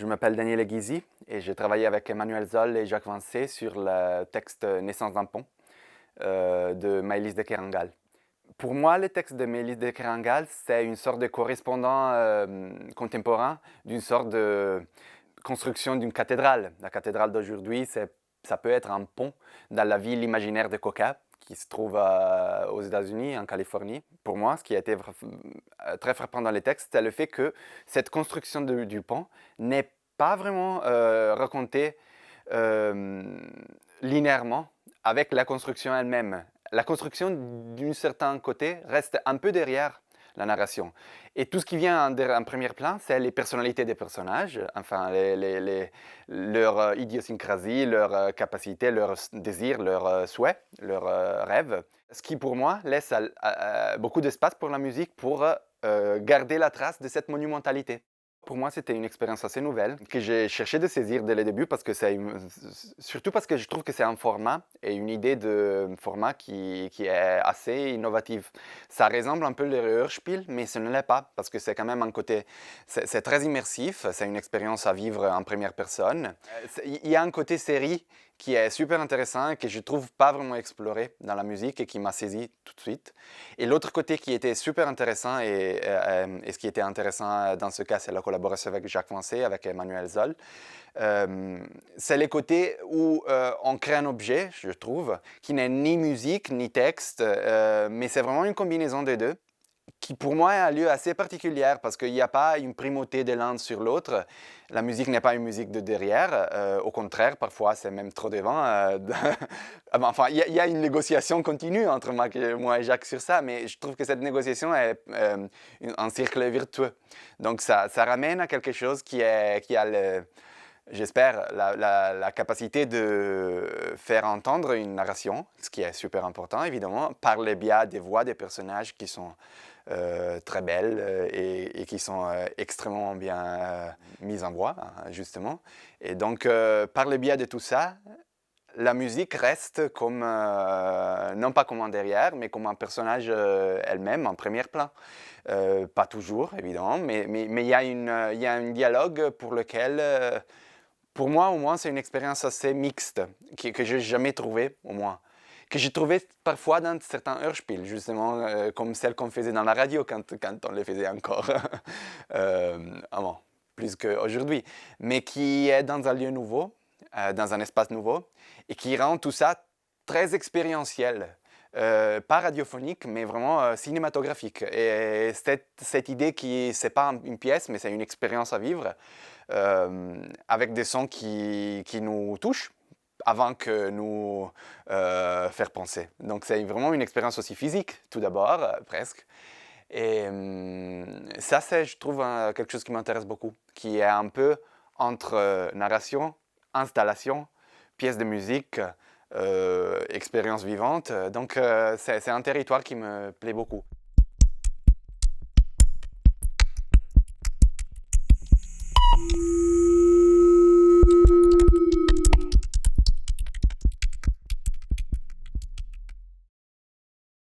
m'appelle Daniel Aguizi et j'ai travaillé avec Emmanuel Zoll et Jacques Vancé sur le texte Naissance d'un pont de Maëlys de Kerangal. Pour moi, le texte de Maëlys de Kerangal, c'est une sorte de correspondant contemporain d'une sorte de construction d'une cathédrale. La cathédrale d'aujourd'hui, ça peut être un pont dans la ville imaginaire de Coca, qui se trouve aux États-Unis, en Californie. Pour moi, ce qui a été très frappant dans les textes, c'est le fait que cette construction du pont n'est pas vraiment racontée euh, linéairement avec la construction elle-même. La construction, d'un certain côté, reste un peu derrière la narration. Et tout ce qui vient en premier plan, c'est les personnalités des personnages, enfin leur idiosyncrasie, leur capacité, leurs désirs, leurs souhaits, leurs rêves. Ce qui, pour moi, laisse beaucoup d'espace pour la musique pour garder la trace de cette monumentalité. Pour moi, c'était une expérience assez nouvelle que j'ai cherché de saisir dès le début surtout parce que je trouve que c'est un format et une idée de format qui est assez innovative. Ça ressemble un peu le Hörspiel, mais ce ne l'est pas parce que c'est quand même un côté, c'est très immersif, c'est une expérience à vivre en première personne. Il y a un côté série qui est super intéressant et que je trouve pas vraiment exploré dans la musique et qui m'a saisi tout de suite. Et l'autre côté qui était super intéressant et ce qui était intéressant dans ce cas, c'est la collaboration avec Jacques Vancé, avec Emmanuel Zoll. C'est le côté où on crée un objet, je trouve, qui n'est ni musique ni texte, mais c'est vraiment une combinaison des deux qui pour moi a lieu assez particulière parce qu'il n'y a pas une primauté de l'un sur l'autre. La musique n'est pas une musique de derrière, au contraire, parfois c'est même trop devant. Enfin, il y a une négociation continue entre moi et Jacques sur ça, mais je trouve que cette négociation est un cercle virtueux. Donc ça ramène à quelque chose qui a j'espère, la capacité de faire entendre une narration, ce qui est super important évidemment, par le biais des voix des personnages qui sont très belles et qui sont extrêmement bien mises en voix, hein, justement. Et donc, par le biais de tout ça, la musique reste comme, non pas comme un derrière, mais comme un personnage elle-même, en premier plan. Pas toujours, évidemment, mais il y a un dialogue pour lequel pour moi, au moins, c'est une expérience assez mixte, que je n'ai jamais trouvée, au moins. Que j'ai trouvée parfois dans certains Hörspiel, justement, comme celle qu'on faisait dans la radio quand on les faisait encore avant, plus qu'aujourd'hui. Mais qui est dans un lieu nouveau, dans un espace nouveau, et qui rend tout ça très expérientiel. Pas radiophonique, mais vraiment cinématographique. Et cette idée qui, c'est pas une pièce, mais c'est une expérience à vivre, avec des sons qui nous touchent avant que nous faire penser. Donc c'est vraiment une expérience aussi physique, tout d'abord, presque. Et ça, c'est, je trouve, quelque chose qui m'intéresse beaucoup, qui est un peu entre narration, installation, pièce de musique, expérience vivante. Donc c'est un territoire qui me plaît beaucoup.